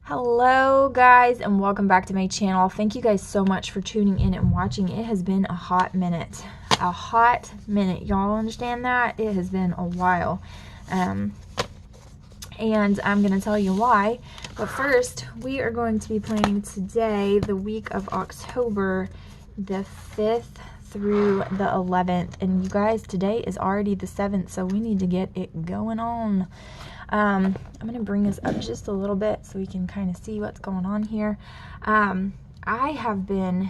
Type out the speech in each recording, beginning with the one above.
Hello guys, and welcome back to my channel. Thank you guys so much for tuning in and watching. It has been a hot minute. Y'all understand that? It has been a while. And I'm going to tell you why. But first, we are going to be playing today, the week of October the 5th through the 11th. And you guys, today is already the 7th, so we need to get it going on. I'm going to bring this up just a little bit so we can kind of see what's going on here. I have been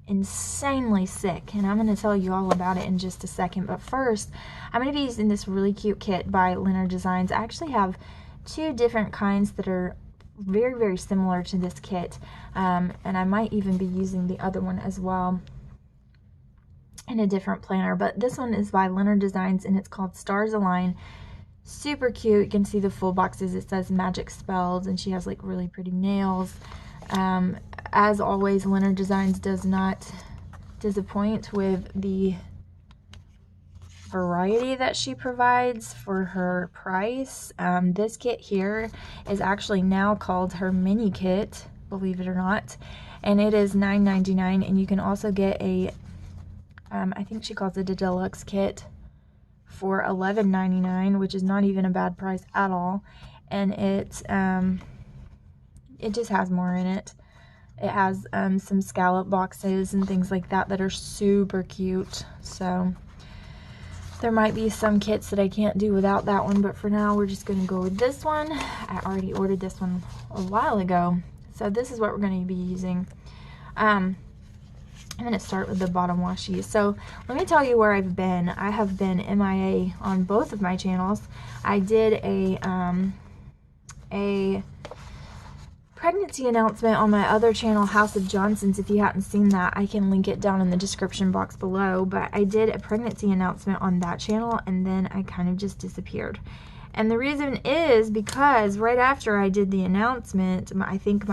insanely sick, and I'm going to tell you all about it in just a second. But first, I'm going to be using this really cute kit by Leonard Designs. I actually have two different kinds that are very, very similar to this kit, and I might even be using the other one as well in a different planner. But this one is by Leonard Designs, and it's called Stars Align. Super cute. You can see the full boxes. It says magic spells, and she has like really pretty nails. As always, Leonard Designs does not disappoint with the variety that she provides for her price. This kit here is actually now called her mini kit, believe it or not, and it is $9.99. And you can also get a I think she calls it a deluxe kit for $11.99, which is not even a bad price at all. And it just has more in it. It has some scallop boxes and things like that that are super cute. So there might be some kits that I can't do without that one, but for now we're just going to go with this one. I already ordered this one a while ago, so this is what we're going to be using. I'm going to start with the bottom washi. So let me tell you where I've been. I have been MIA on both of my channels. I did a pregnancy announcement on my other channel, House of Johnsons. If you hadn't seen that, I can link it down in the description box below. But I did a pregnancy announcement on that channel, and then I kind of just disappeared. And the reason is because right after I did the announcement, I think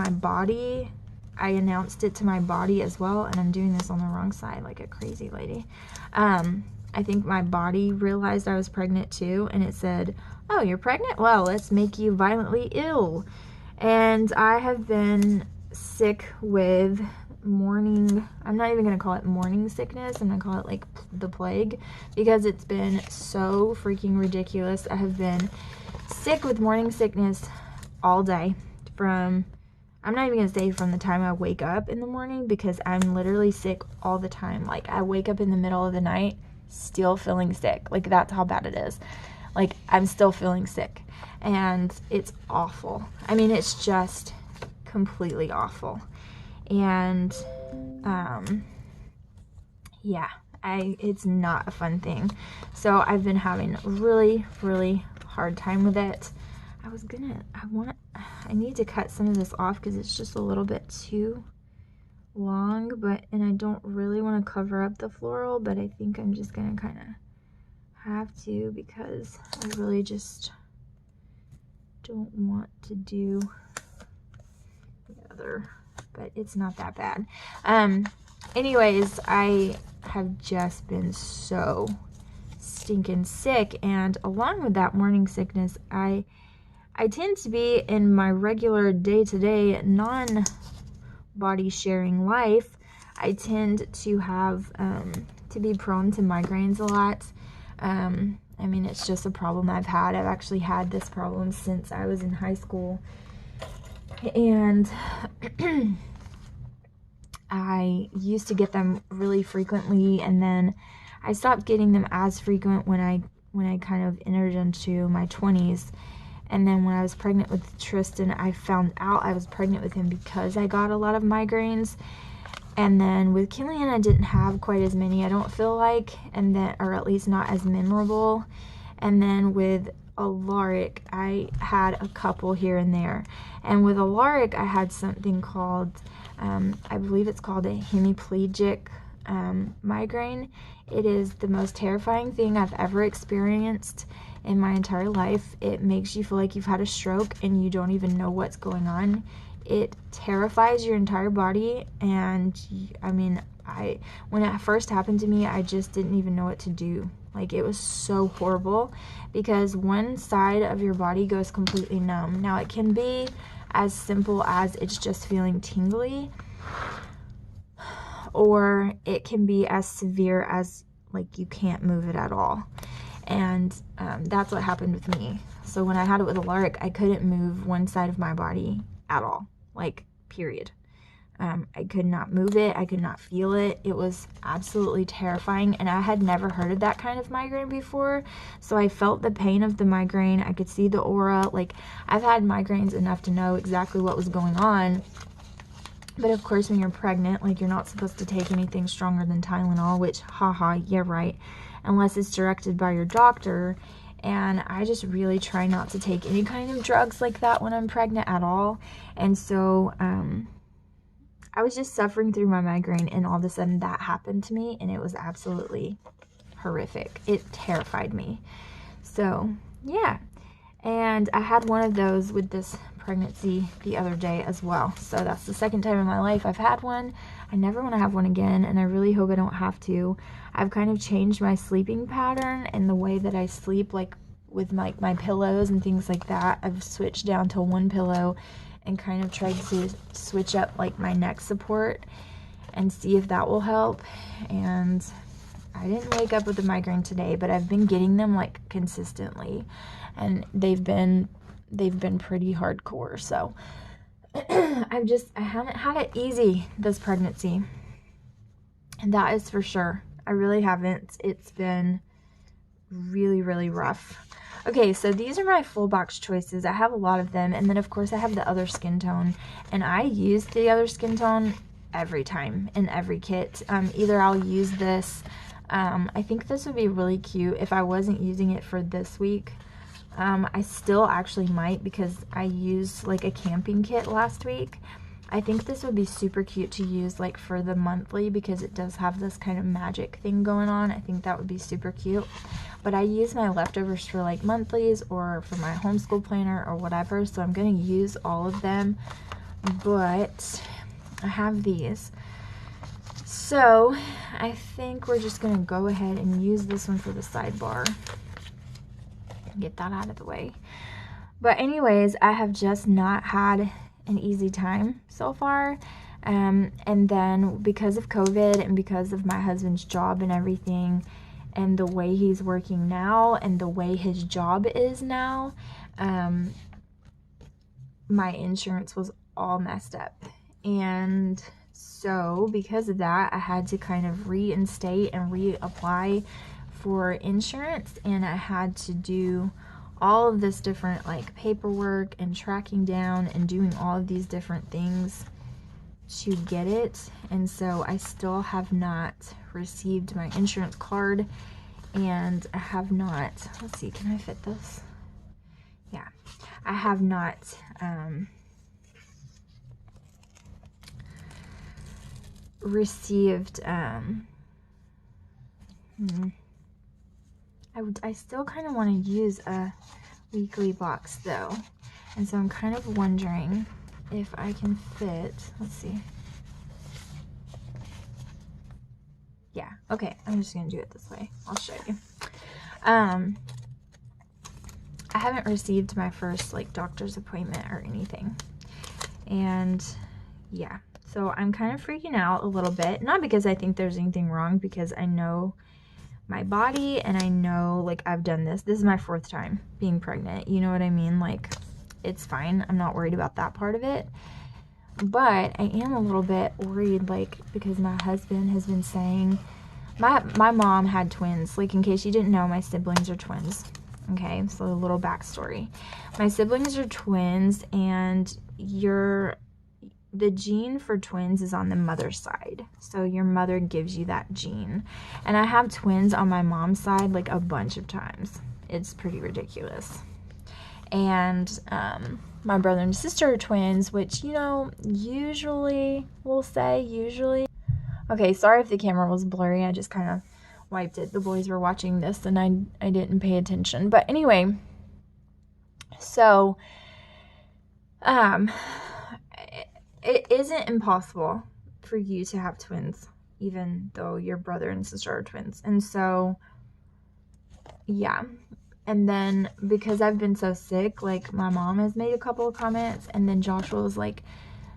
I announced it to my body as well, and I'm doing this on the wrong side like a crazy lady. I think my body realized I was pregnant too, and it said, "Oh, you're pregnant? Well, let's make you violently ill." And I have been sick with morning, I'm not even going to call it morning sickness, I'm going to call it like the plague, because it's been so freaking ridiculous. I have been sick with morning sickness all day I'm not even going to say from the time I wake up in the morning, because I'm literally sick all the time. Like, I wake up in the middle of the night still feeling sick. Like, that's how bad it is. Like, I'm still feeling sick. And it's awful. I mean, it's just completely awful. And, yeah, it's not a fun thing. So I've been having a really, really hard time with it. I need to cut some of this off because it's just a little bit too long, and I don't really want to cover up the floral, but I think I'm just going to kind of have to, because I really just don't want to do the other, but it's not that bad. Anyways, I have just been so stinking sick, and along with that morning sickness, I tend to be in my regular day-to-day non-body sharing life. I tend to have to be prone to migraines a lot. I mean, it's just a problem I've had. I've actually had this problem since I was in high school, and I used to get them really frequently, and then I stopped getting them as frequent when I kind of entered into my 20s. And then when I was pregnant with Tristan, I found out I was pregnant with him because I got a lot of migraines. And then with Killian, I didn't have quite as many, I don't feel like, or at least not as memorable. And then with Alaric, I had a couple here and there. And with Alaric, I had something called, I believe it's called a hemiplegic migraine. It is the most terrifying thing I've ever experienced in my entire life. It makes you feel like you've had a stroke and you don't even know what's going on. It terrifies your entire body, and I mean, when it first happened to me, I just didn't even know what to do. Like, it was so horrible because one side of your body goes completely numb. Now, it can be as simple as it's just feeling tingly, or it can be as severe as like you can't move it at all. And that's what happened with me. So when I had it with Alaric, I couldn't move one side of my body at all, like, period. I could not move it. I could not feel it. It was absolutely terrifying, and I had never heard of that kind of migraine before, so I felt the pain of the migraine. I could see the aura. Like, I've had migraines enough to know exactly what was going on, but of course, when you're pregnant, like, you're not supposed to take anything stronger than Tylenol, which, haha, yeah, right, unless it's directed by your doctor. And I just really try not to take any kind of drugs like that when I'm pregnant at all. And so, I was just suffering through my migraine, and all of a sudden that happened to me, and it was absolutely horrific. It terrified me. So, yeah. And I had one of those with this pregnancy the other day as well. So that's the second time in my life I've had one. I never want to have one again, and I really hope I don't have to. I've kind of changed my sleeping pattern and the way that I sleep, like with my pillows and things like that. I've switched down to one pillow and kind of tried to switch up like my neck support and see if that will help. And I didn't wake up with a migraine today, but I've been getting them like consistently, and they've been pretty hardcore. So I haven't had it easy this pregnancy, and that is for sure. I really haven't. It's been really, really rough. Okay, so these are my full box choices. I have a lot of them, and then of course I have the other skin tone, and I use the other skin tone every time in every kit. Either I'll use this, I think this would be really cute if I wasn't using it for this week. I still actually might, because I used like a camping kit last week. I think this would be super cute to use like for the monthly, because it does have this kind of magic thing going on. I think that would be super cute. But I use my leftovers for like monthlies or for my homeschool planner or whatever, so I'm going to use all of them. But I have these. So I think we're just going to go ahead and use this one for the sidebar. Get that out of the way. But anyways, I have just not had an easy time so far. And then because of COVID and because of my husband's job and everything, and the way he's working now and the way his job is now, my insurance was all messed up. And so because of that, I had to kind of reinstate and reapply for insurance, and I had to do all of this different like paperwork and tracking down and doing all of these different things to get it. And so I still have not received my insurance card, and I have not, let's see, can I fit this? Yeah, I have not received I still kind of want to use a weekly box though, and so I'm kind of wondering if I can fit, let's see. Yeah, okay, I'm just gonna do it this way. I'll show you. I haven't received my first like doctor's appointment or anything, and yeah, so I'm kind of freaking out a little bit, not because I think there's anything wrong, because I know my body, and I know like I've done this is my 4th time being pregnant, you know what I mean? Like, it's fine, I'm not worried about that part of it. But I am a little bit worried, like, because my husband has been saying, my mom had twins. Like, in case you didn't know, my siblings are twins. Okay, so a little backstory. My siblings are twins, and the gene for twins is on the mother's side. So your mother gives you that gene. And I have twins on my mom's side like a bunch of times. It's pretty ridiculous. And my brother and sister are twins, which, you know, usually, we'll say usually. Okay, sorry if the camera was blurry. I just kind of wiped it. The boys were watching this and I didn't pay attention. But anyway, so it isn't impossible for you to have twins, even though your brother and sister are twins. And so, yeah. And then because I've been so sick, like my mom has made a couple of comments, and then Joshua was like,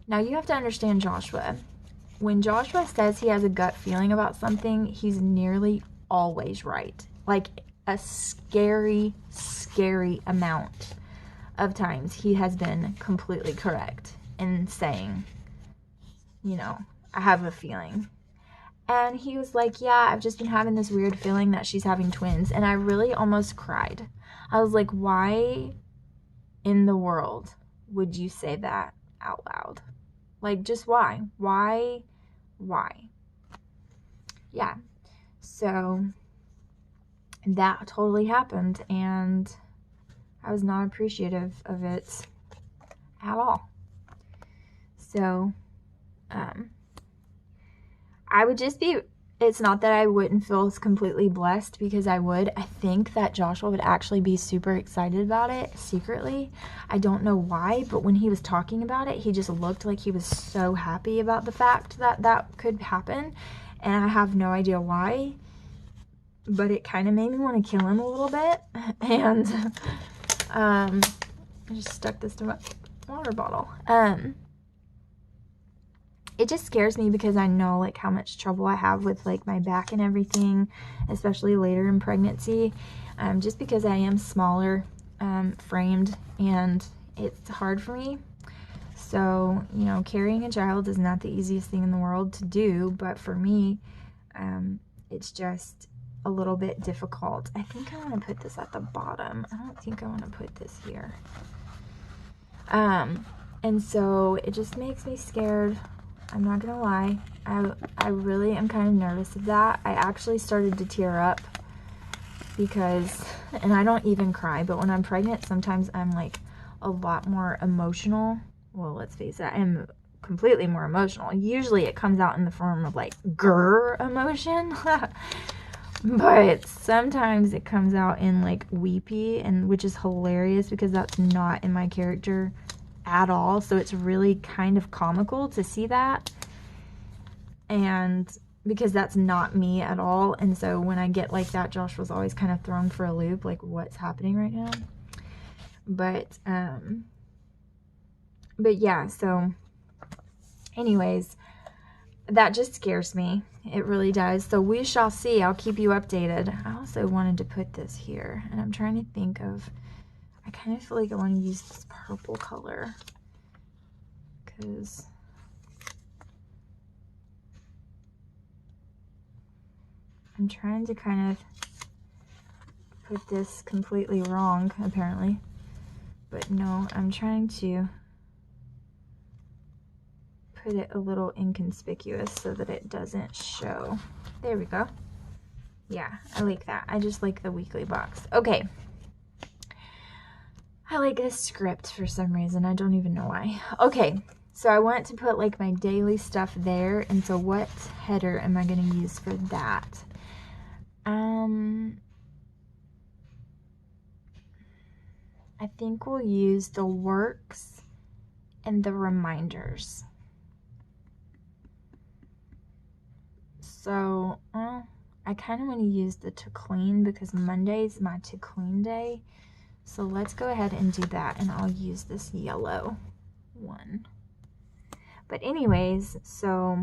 now you have to understand Joshua. When Joshua says he has a gut feeling about something, he's nearly always right. Like a scary, scary amount of times he has been completely correct in saying, you know, I have a feeling. And he was like, yeah, I've just been having this weird feeling that she's having twins. And I really almost cried. I was like, why in the world would you say that out loud? Like, just why? Why? Yeah. So that totally happened. And I was not appreciative of it at all. So, I would just be, it's not that I wouldn't feel completely blessed, because I would. I think that Joshua would actually be super excited about it secretly. I don't know why, but when he was talking about it, he just looked like he was so happy about the fact that that could happen. And I have no idea why, but it kind of made me want to kill him a little bit. And I just stuck this to my water bottle. It just scares me because I know like how much trouble I have with like my back and everything, especially later in pregnancy, just because I am smaller framed, and it's hard for me. So, you know, carrying a child is not the easiest thing in the world to do, but for me, it's just a little bit difficult. I think I want to put this at the bottom. I don't think I want to put this here. And so it just makes me scared. I'm not gonna lie. I really am kind of nervous of that. I actually started to tear up because, and I don't even cry, but when I'm pregnant, sometimes I'm like a lot more emotional. Well, let's face it, I'm completely more emotional. Usually it comes out in the form of like grr emotion. But sometimes it comes out in like weepy, and which is hilarious because that's not in my character at all. So it's really kind of comical to see that, and because that's not me at all. And so when I get like that, Josh was always kind of thrown for a loop, like what's happening right now. But yeah, so anyways, that just scares me. It really does. So we shall see. I'll keep you updated. I also wanted to put this here, and I'm trying to think of, I kind of feel like I want to use this purple color because I'm trying to kind of put this completely wrong, apparently. But no, I'm trying to put it a little inconspicuous so that it doesn't show. There we go. Yeah, I like that. I just like the weekly box. Okay. I like this script for some reason. I don't even know why. Okay, so I want to put like my daily stuff there. And so what header am I going to use for that? I think we'll use the works and the reminders. So, I kind of want to use the to clean because Monday's my to clean day. So let's go ahead and do that, and I'll use this yellow one. But anyways, so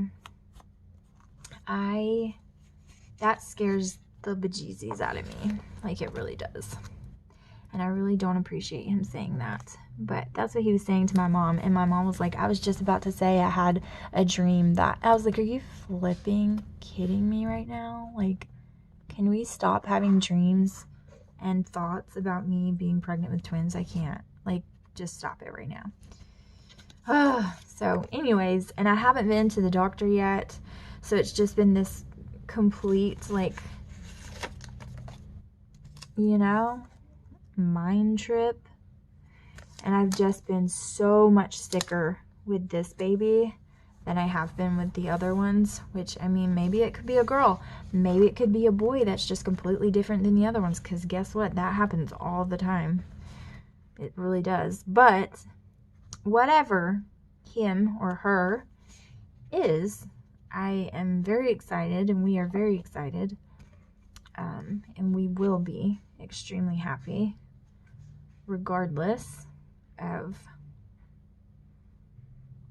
that scares the bejesus out of me. Like, it really does. And I really don't appreciate him saying that. But that's what he was saying to my mom. And my mom was like, I was just about to say I had a dream that... I was like, are you flipping kidding me right now? Like, can we stop having dreams and thoughts about me being pregnant with twins? I can't. Like, just stop it right now. So, anyways, and I haven't been to the doctor yet. So, it's just been this complete, like, you know, mind trip. And I've just been so much sicker with this baby than I have been with the other ones, which, I mean, maybe it could be a girl, maybe it could be a boy that's just completely different than the other ones, because guess what, that happens all the time. It really does. But whatever him or her is, I am very excited, and we are very excited, and we will be extremely happy regardless of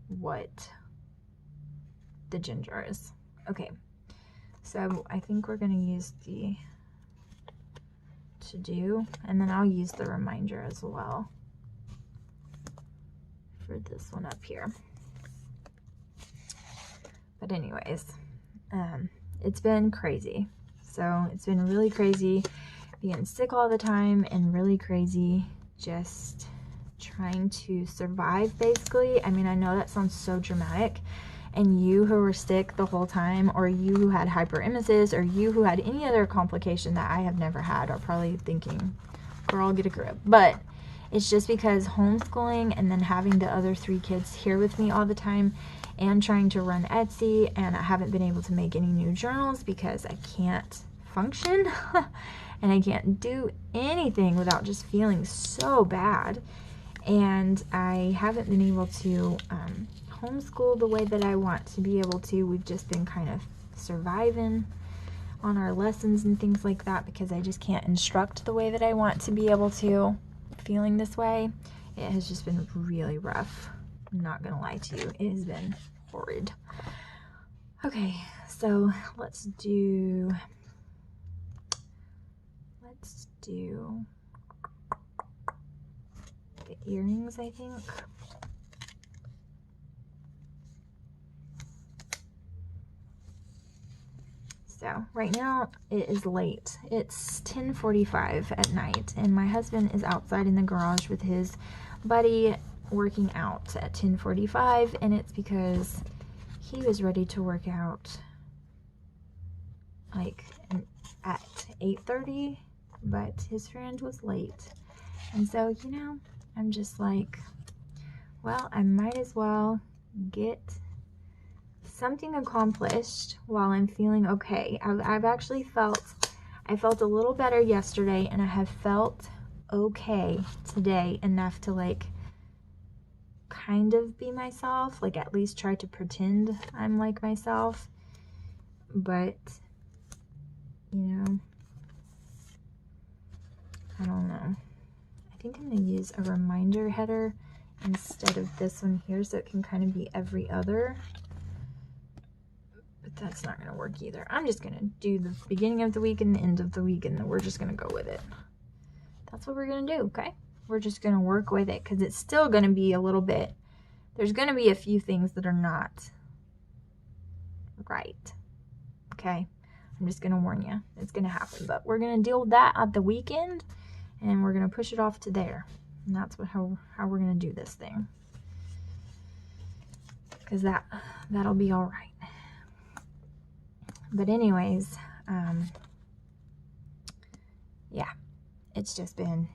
what the ginger is. Okay, so I think we're going to use the to do, and then I'll use the reminder as well for this one up here. But anyways, it's been crazy. So it's been really crazy being sick all the time, and really crazy just trying to survive, basically. I mean, I know that sounds so dramatic, and you who were sick the whole time, or you who had hyperemesis, or you who had any other complication that I have never had, are probably thinking, girl, get a grip. But it's just because homeschooling and then having the other 3 kids here with me all the time, and trying to run Etsy, and I haven't been able to make any new journals because I can't function and I can't do anything without just feeling so bad, and I haven't been able to homeschool the way that I want to be able to. We've just been kind of surviving on our lessons and things like that because I just can't instruct the way that I want to be able to, feeling this way. It has just been really rough. I'm not gonna lie to you, it has been horrid. Okay, so let's do the earrings, I think. So right now it is late. It's 10:45 at night, and my husband is outside in the garage with his buddy working out at 10:45, and it's because he was ready to work out like at 8:30, but his friend was late. And so, you know, I'm just like, well, I might as well get something accomplished while I'm feeling okay. I've actually felt a little better yesterday, and I have felt okay today enough to like kind of be myself, like at least try to pretend I'm like myself. But you know, I don't know. I think I'm gonna use a reminder header instead of this one here, so it can kind of be every other. But that's not gonna work either. I'm just gonna do the beginning of the week and the end of the week, and then we're just gonna go with it. That's what we're gonna do, okay? We're just gonna work with it, because it's still gonna be a little bit, there's gonna be a few things that are not right, okay? I'm just gonna warn you, it's gonna happen, but we're gonna deal with that at the weekend, and we're gonna push it off to there. And that's how we're gonna do this thing, because that'll be all right. But anyways, yeah, it's just been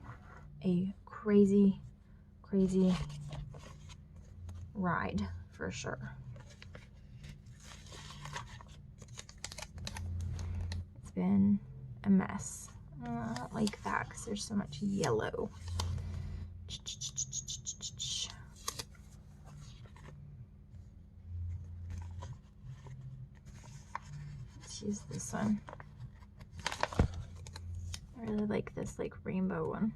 a crazy ride for sure. It's been a mess. I don't like that because there's so much yellow. Let's use this one. I really like this like rainbow one.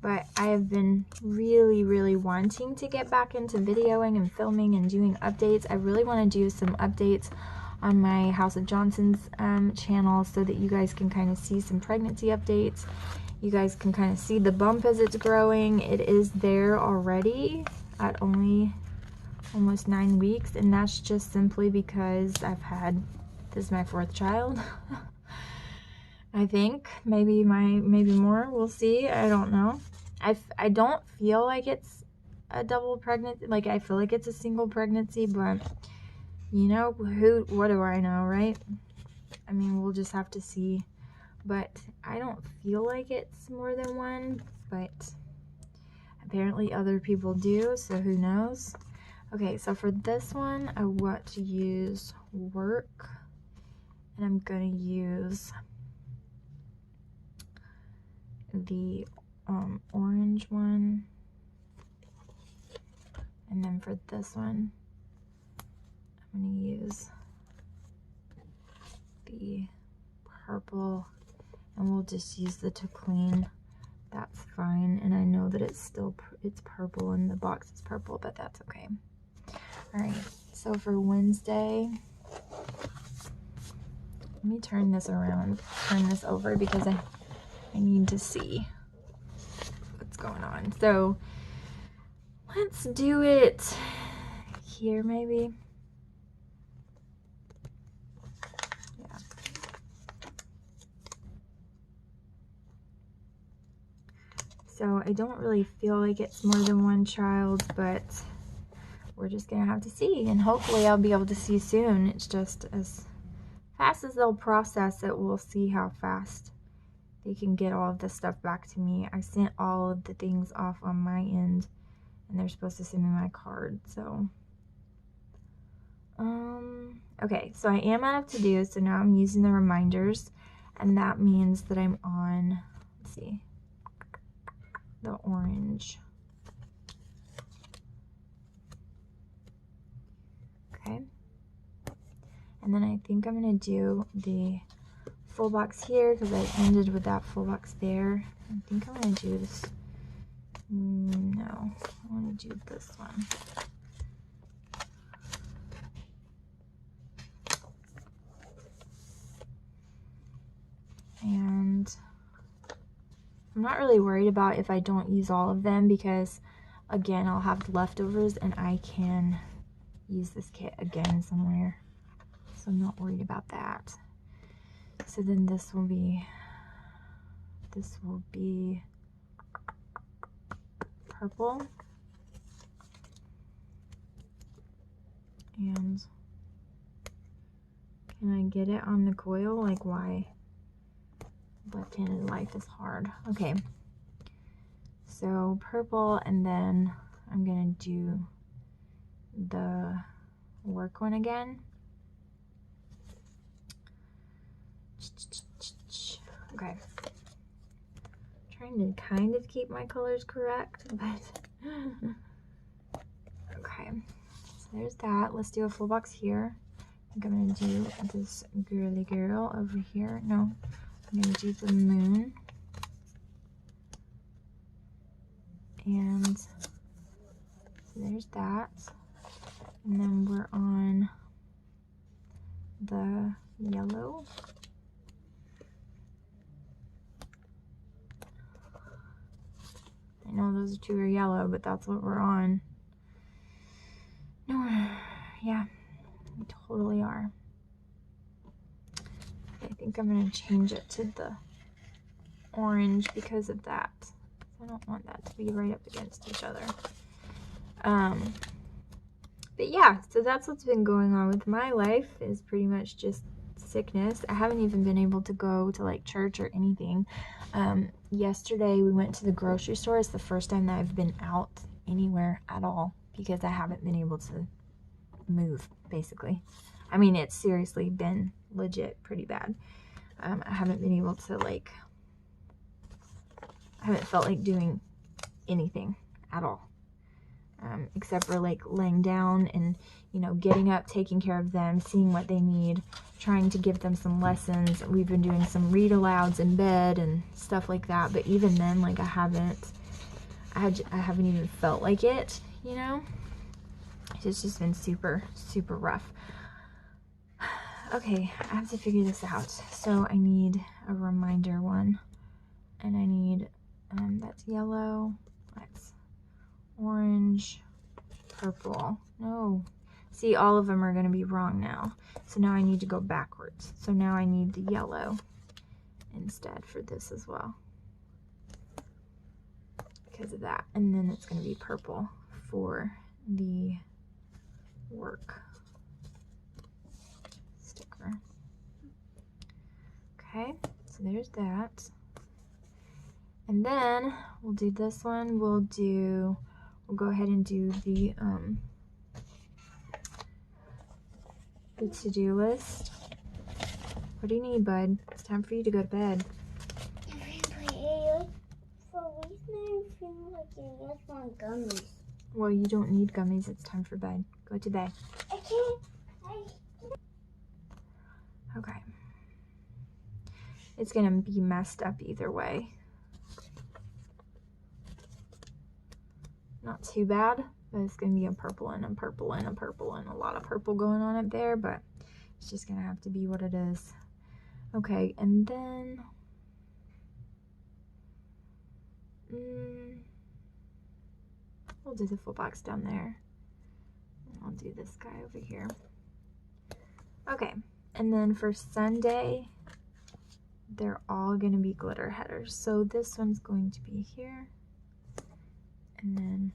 But I have been really wanting to get back into videoing and filming and doing updates. I really want to do some updates on my House of Johnson's channel, so that you guys can kind of see some pregnancy updates. You guys can kind of see the bump as it's growing. It is there already at only almost 9 weeks, and that's just simply because this is my 4th child. I think maybe more, we'll see. I don't know. I don't feel like it's a double pregnancy, like I feel like it's a single pregnancy, but you know, what do I know, right? I mean, we'll just have to see. But I don't feel like it's more than one, but apparently other people do, so who knows. Okay, so for this one, I want to use work, and I'm gonna use the orange one, and then for this one, I'm gonna use the purple and we'll just use the to clean. That's fine, and I know that it's still, it's purple and the box is purple, but that's okay. All right, so for Wednesday, let me turn this around, turn this over, because I need to see what's going on. So let's do it here maybe. Yeah. So I don't really feel like it's more than one child, but we're just gonna have to see, and hopefully I'll be able to see soon. It's just as fast as they'll process it, we'll see how fast they can get all of this stuff back to me. I sent all of the things off on my end, and they're supposed to send me my card. So okay, so I am out of to-do, so now I'm using the reminders, and that means that I'm on, let's see, the orange. Okay, and then I think I'm gonna do the full box here because I ended with that full box there. I think I'm gonna do this. No, I want to do this one. And I'm not really worried about if I don't use all of them, because again, I'll have leftovers and I can use this kit again somewhere. So I'm not worried about that. So then this will be purple. And can I get it on the coil? Like, why? Left-handed life is hard. Okay, so purple, and then I'm gonna do the work one again. Okay, trying to kind of keep my colors correct, but okay, so there's that. Let's do a full box here. I think I'm gonna do this girly girl over here. No, I'm gonna do the moon. And so there's that. And then we're on the yellow. I know those two are yellow, but that's what we're on. No, yeah, we totally are. I think I'm gonna change it to the orange because of that. I don't want that to be right up against each other. But yeah, so that's what's been going on with my life, is pretty much just sickness. I haven't even been able to go to like church or anything. Yesterday we went to the grocery store. It's the first time that I've been out anywhere at all because I haven't been able to move, basically. I mean, it's seriously been legit pretty bad. I haven't been able to, like, I haven't felt like doing anything at all. Except for like laying down and, you know, getting up, taking care of them, seeing what they need, trying to give them some lessons. We've been doing some read alouds in bed and stuff like that, but even then, like, I haven't even felt like it, you know. It's just been super, super rough. Okay, I have to figure this out. So I need a reminder one, and I need that's yellow, that's orange, purple. No, see, all of them are going to be wrong now. So now I need to go backwards. So now I need the yellow instead for this as well, because of that. And then it's going to be purple for the work sticker. Okay, so there's that. And then we'll do this one. We'll go ahead and do the to-do list. What do you need, bud? It's time for you to go to bed. Well, you don't need gummies. It's time for bed. Go to bed. Okay. it's going to be messed up either way. Not too bad, but it's going to be a purple and a purple and a purple and a lot of purple going on up there, but it's just going to have to be what it is. Okay, and then we'll do the full box down there. And I'll do this guy over here. Okay, and then for Sunday, they're all going to be glitter headers. So this one's going to be here. And then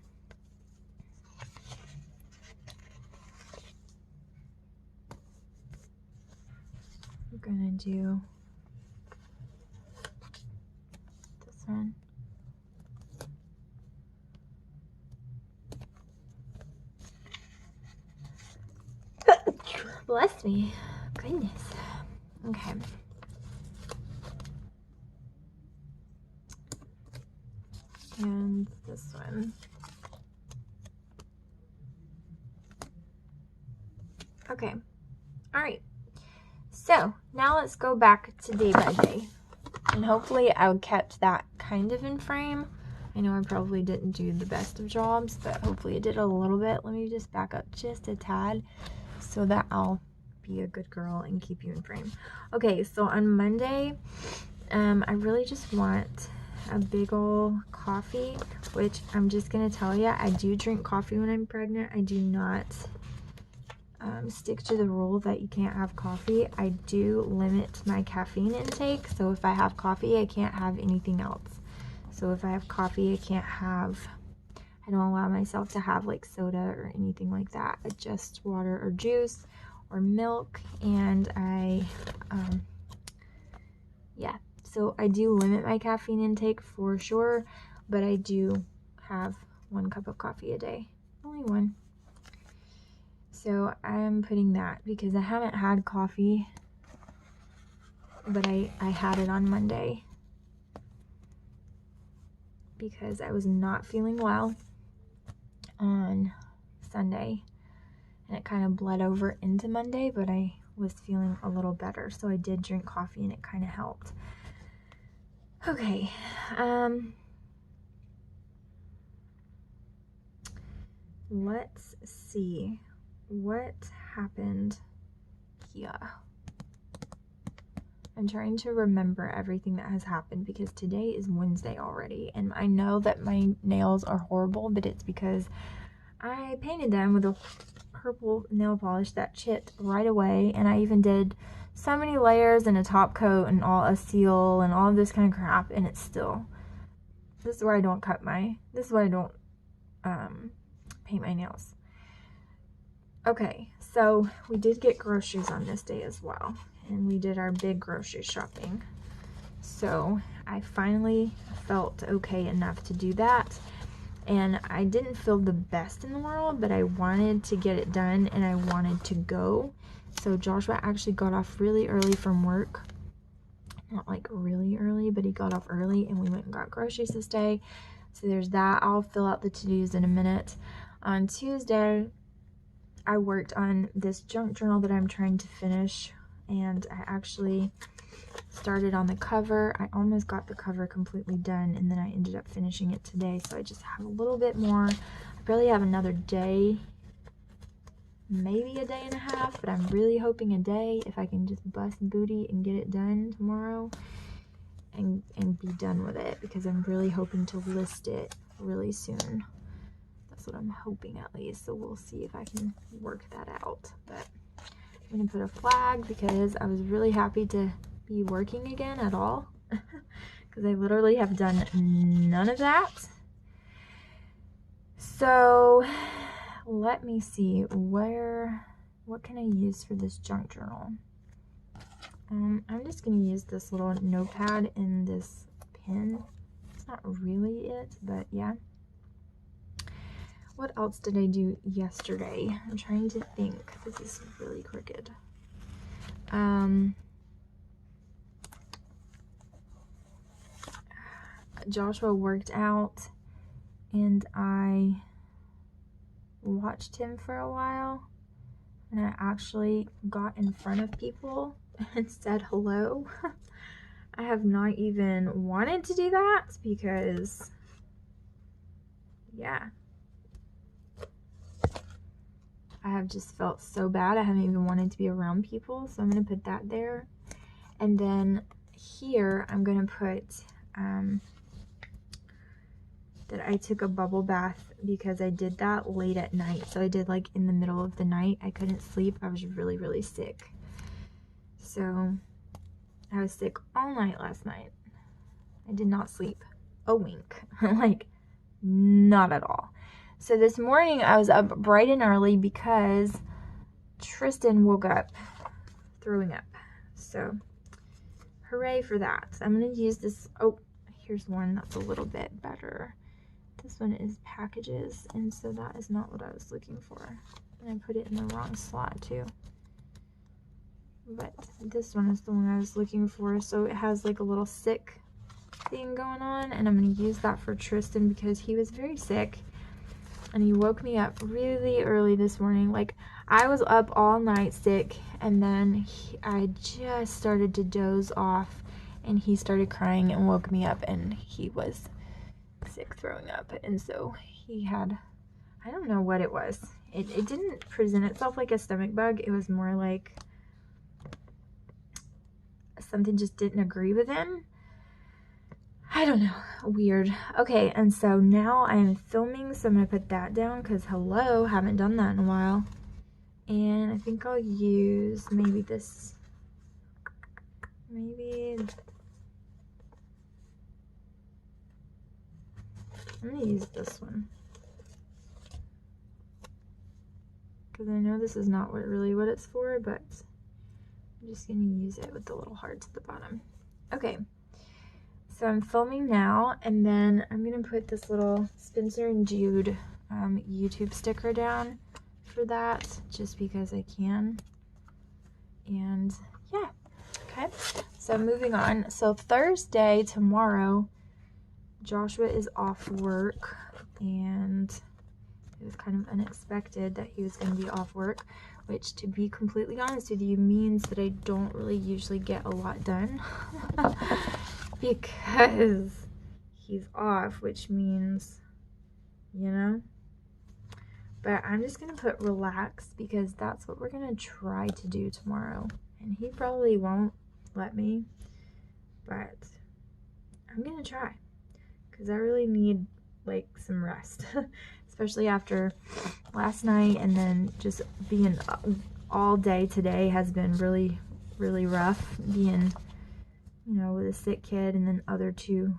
I'm going to do this one. Bless me. Goodness. Okay. And this one. Okay. All right. So now let's go back to day by day. And hopefully I kept that kind of in frame. I know I probably didn't do the best of jobs, but hopefully I did a little bit. Let me just back up just a tad so that I'll be a good girl and keep you in frame. Okay, so on Monday, I really just want a big ol' coffee, which I'm just gonna tell you, I do drink coffee when I'm pregnant. I do not stick to the rule that you can't have coffee. I do limit my caffeine intake, so if I have coffee, I can't have anything else. So if I have coffee, I don't allow myself to have like soda or anything like that. Just water or juice or milk, and yeah, so I do limit my caffeine intake for sure, but I do have 1 cup of coffee a day, only 1. So I'm putting that because I haven't had coffee, but I had it on Monday because I was not feeling well on Sunday, and it kind of bled over into Monday, but I was feeling a little better, so I did drink coffee and it kind of helped. Okay, let's see what happened here. I'm trying to remember everything that has happened because today is Wednesday already, and I know that my nails are horrible, but it's because I painted them with a purple nail polish that chipped right away, and I even did so many layers and a top coat and a seal and all of this kind of crap, and it's still, this is where I don't this is where I don't paint my nails. Okay, so we did get groceries on this day as well, and we did our big grocery shopping. So I finally felt okay enough to do that. And I didn't feel the best in the world, but I wanted to get it done and I wanted to go. So Joshua actually got off really early from work. Not like really early, but he got off early and we went and got groceries this day. So there's that. I'll fill out the to-dos in a minute. On Tuesday, I worked on this junk journal that I'm trying to finish, and I actually started on the cover. I almost got the cover completely done, and then I ended up finishing it today, so I just have a little bit more. I probably have another day, maybe a day and a half, but I'm really hoping a day, if I can just bust booty and get it done tomorrow and be done with it, because I'm really hoping to list it really soon. That's what I'm hoping, at least, so we'll see if I can work that out. But I'm gonna put a flag because I was really happy to be working again at all, because I literally have done none of that. So let me see, what can I use for this junk journal? I'm just gonna use this little notepad and this pen. It's not really it, but yeah. What else did I do yesterday? I'm trying to think. This is really crooked. Joshua worked out and I watched him for a while, and I actually got in front of people and said hello. I have not even wanted to do that because, yeah, I have just felt so bad. I haven't even wanted to be around people, so I'm going to put that there. And then here I'm going to put that I took a bubble bath because I did that late at night. So I did like in the middle of the night. I couldn't sleep. I was really, really sick. So I was sick all night last night. I did not sleep a wink. Like, not at all. So this morning I was up bright and early because Tristan woke up throwing up. So hooray for that. So I'm going to use this. Oh, here's one that's a little bit better. This one is packages, and so that is not what I was looking for. And I put it in the wrong slot too. But this one is the one I was looking for. So it has like a little sick thing going on, and I'm going to use that for Tristan because he was very sick. And he woke me up really early this morning. Like, I was up all night sick, and then I just started to doze off, and he started crying and woke me up, and he was sick, throwing up. And so he had, I don't know what it was. It didn't present itself like a stomach bug. It was more like something just didn't agree with him. I don't know. Weird. Okay, and so now I am filming, so I'm going to put that down because, hello, haven't done that in a while. And I think I'll use maybe this. Maybe. I'm going to use this one. Because I know this is not really what it's for, but I'm just going to use it with the little hearts at the bottom. Okay. So I'm filming now, and then I'm going to put this little Spencer and Jude YouTube sticker down for that, just because I can. And yeah, okay. So moving on. So Thursday, tomorrow, Joshua is off work, and it was kind of unexpected that he was going to be off work, which, to be completely honest with you, means that I don't really usually get a lot done. Because he's off, which means, you know, but I'm just going to put relax because that's what we're going to try to do tomorrow. And he probably won't let me, but I'm going to try because I really need like some rest, especially after last night, and then just being all day today has been really, really rough, being, you know, with a sick kid and then other two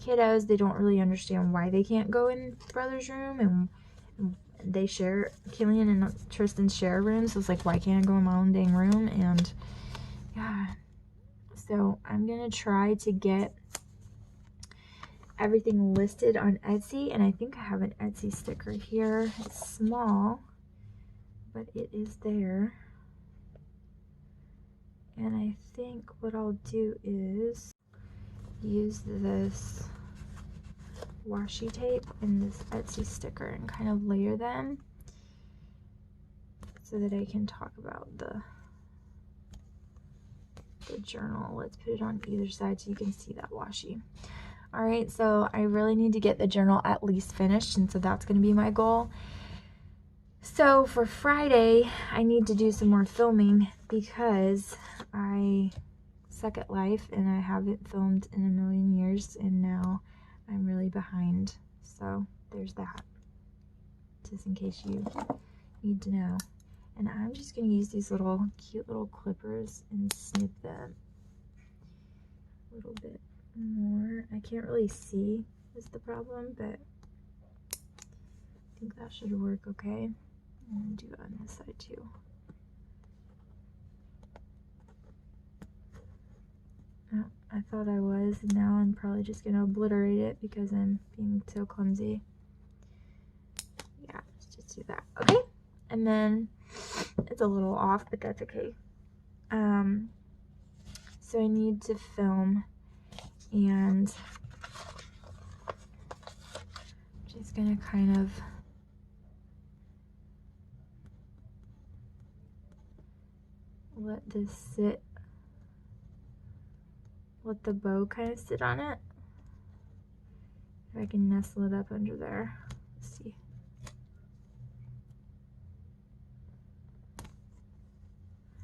kiddos. They don't really understand why they can't go in brother's room, and they share, Killian and Tristan share rooms, so it's like, why can't I go in my own dang room? And yeah, so I'm gonna try to get everything listed on Etsy, and I think I have an Etsy sticker here. It's small, but it is there. And I think what I'll do is use this washi tape and this Etsy sticker and kind of layer them so that I can talk about the journal. Let's put it on either side so you can see that washi. Alright, so I really need to get the journal at least finished, and so that's going to be my goal. So for Friday, I need to do some more filming because I suck at life and I haven't filmed in a million years, and now I'm really behind. So there's that, just in case you need to know. And I'm just going to use these little cute little clippers and snip them a little bit more. I can't really see is the problem, but I think that should work okay. I'm going to do it on this side too. Oh, I thought I was, and now I'm probably just going to obliterate it because I'm being so clumsy. Yeah, let's just do that. Okay, and then it's a little off, but that's okay. So I need to film, and I'm just going to kind of let this sit let the bow kind of sit on it. If I can nestle it up under there. Let's see.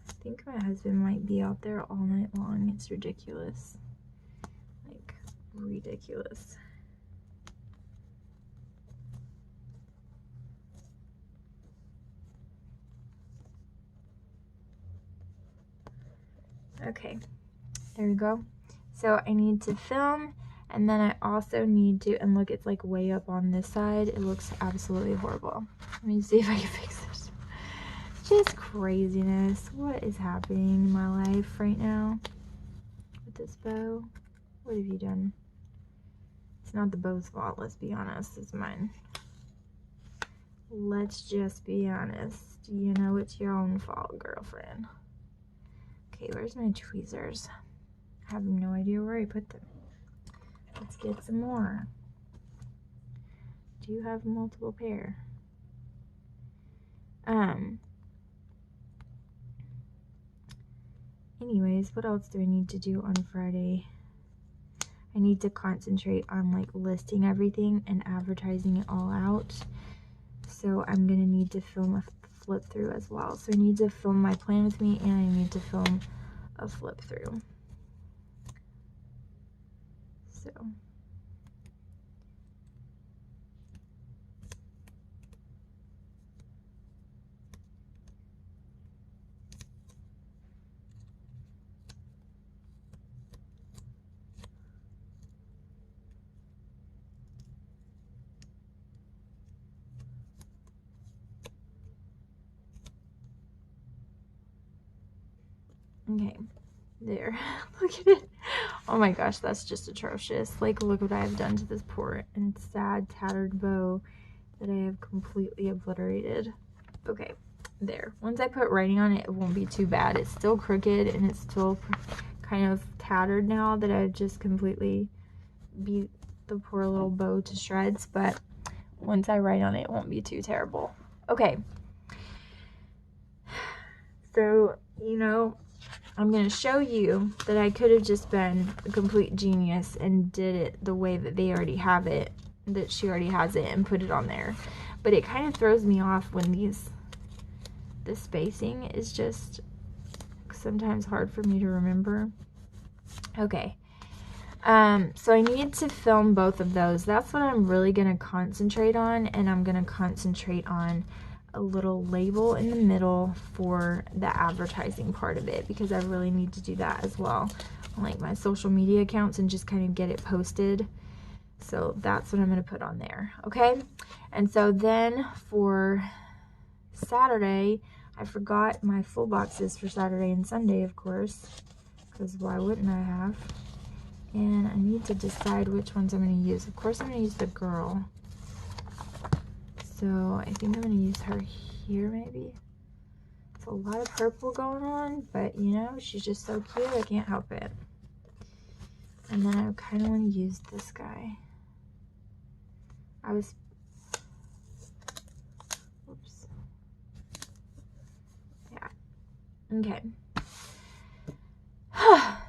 I think my husband might be out there all night long. It's ridiculous. Like, ridiculous. Okay, there we go. So I need to film, and then I also need to, and look, it's like way up on this side. It looks absolutely horrible. Let me see if I can fix this. Just craziness. What is happening in my life right now with this bow? What have you done? It's not the bow's fault, let's be honest. It's mine. Let's just be honest. You know it's your own fault, girlfriend. Okay, where's my tweezers? I have no idea where I put them. Let's get some more. Do you have multiple pair? Anyways, what else do I need to do on Friday? I need to concentrate on like listing everything and advertising it all out. So I'm gonna need to film a flip through as well. So I need to film my plan with me, and I need to film a flip through. So okay, there. Look at it. Oh my gosh, that's just atrocious. Like, look what I have done to this poor and sad tattered bow that I have completely obliterated. Okay, there. Once I put writing on it, it won't be too bad. It's still crooked and it's still kind of tattered now that I've just completely beat the poor little bow to shreds, but once I write on it, it won't be too terrible. Okay, so, you know, I'm going to show you that I could have just been a complete genius and did it the way that they already have it, that she already has it, and put it on there. But it kind of throws me off when the spacing is just sometimes hard for me to remember. Okay. So I need to film both of those. That's what I'm really going to concentrate on, and I'm going to concentrate on a little label in the middle for the advertising part of it, because I really need to do that as well on like my social media accounts and just kind of get it posted. So that's what I'm going to put on there. Okay. And so then for Saturday, I forgot my full boxes for Saturday and Sunday, of course, because why wouldn't I have? And I need to decide which ones I'm going to use. Of course, I'm going to use the girl. So I think I'm going to use her here, maybe. It's a lot of purple going on, but you know, she's just so cute, I can't help it. And then I kind of want to use this guy. Oops. Yeah. Okay.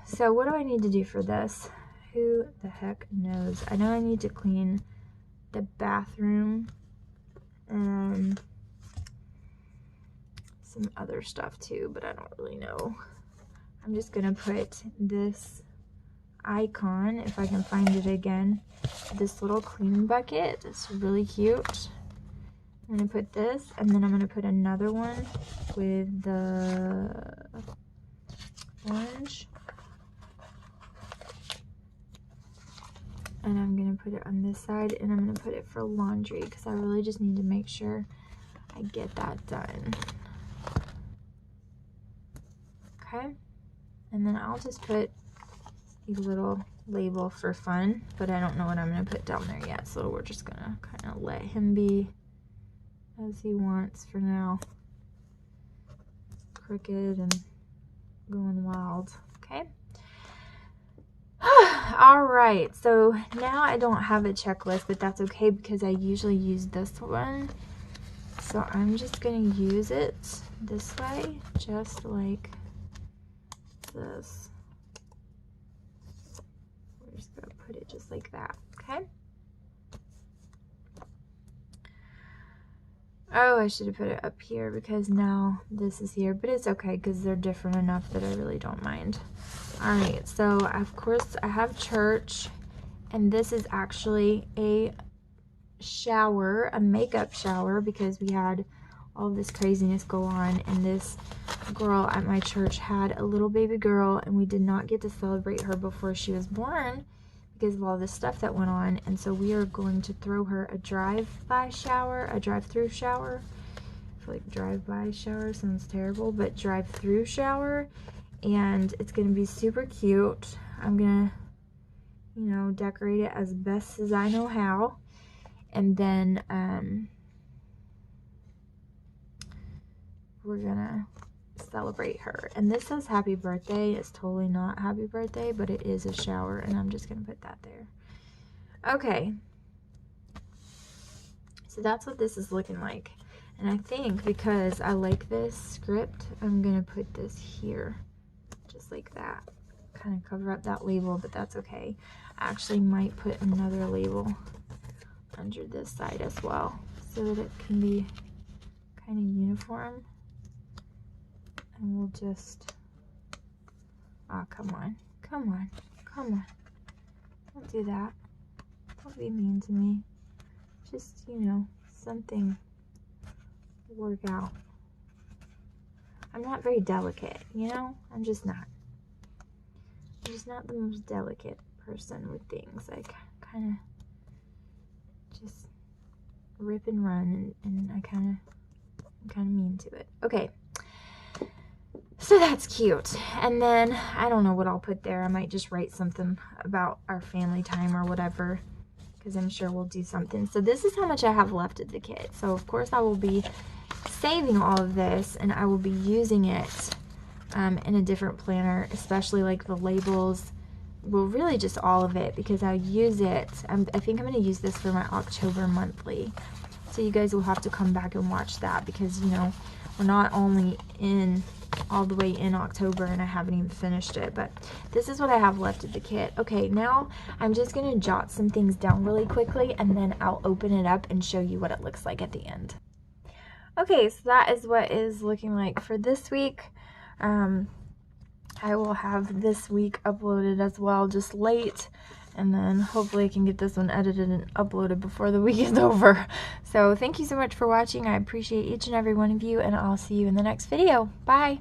So what do I need to do for this? Who the heck knows? I know I need to clean the bathroom. Some other stuff too, but I don't really know. I'm just gonna put this icon, if I can find it again, this little cleaning bucket. It's really cute. I'm gonna put this, and then I'm gonna put another one with the orange, and I'm gonna put it on this side, and I'm gonna put it for laundry because I really just need to make sure I get that done. Okay, and then I'll just put a little label for fun, but I don't know what I'm going to put down there yet, so we're just going to kind of let him be as he wants for now. Crooked and going wild. Okay. Alright, so now I don't have a checklist, but that's okay because I usually use this one. So I'm just going to use it this way, just like this. it just like that, okay? Oh, I should have put it up here because now this is here, but it's okay because they're different enough that I really don't mind. All right, so of course I have church, and this is actually a shower, a makeup shower, because we had all this craziness go on, and this girl at my church had a little baby girl, and we did not get to celebrate her before she was born because of all this stuff that went on. And so we are going to throw her a drive-by shower, a drive-through shower. I feel like drive-by shower sounds terrible, but drive-through shower, and it's gonna be super cute. I'm gonna, you know, decorate it as best as I know how, and then we're gonna celebrate her. And this says happy birthday. It's totally not happy birthday, but it is a shower, and I'm just gonna put that there. Okay, so that's what this is looking like. And I think because I like this script, I'm gonna put this here just like that, kind of cover up that label, but that's okay. I actually might put another label under this side as well so that it can be kind of uniform. And we'll just, oh, come on, come on, come on. Don't do that. Don't be mean to me. Just, you know, something work out. I'm not very delicate, you know? I'm just not. I'm just not the most delicate person with things. I kind of just rip and run, and I'm kind of mean to it. Okay. So that's cute. And then I don't know what I'll put there. I might just write something about our family time or whatever, because I'm sure we'll do something. So this is how much I have left of the kit. So of course I will be saving all of this, and I will be using it in a different planner, especially like the labels. Well, really just all of it, because I use it. I think I'm going to use this for my October monthly. So you guys will have to come back and watch that, because, you know, we're not only in all the way in October and I haven't even finished it, but this is what I have left of the kit. Okay, now I'm just going to jot some things down really quickly, and then I'll open it up and show you what it looks like at the end. Okay, so that is what is looking like for this week. I will have this week uploaded as well, just late, and then hopefully I can get this one edited and uploaded before the week is over. So thank you so much for watching. I appreciate each and every one of you, and I'll see you in the next video. Bye!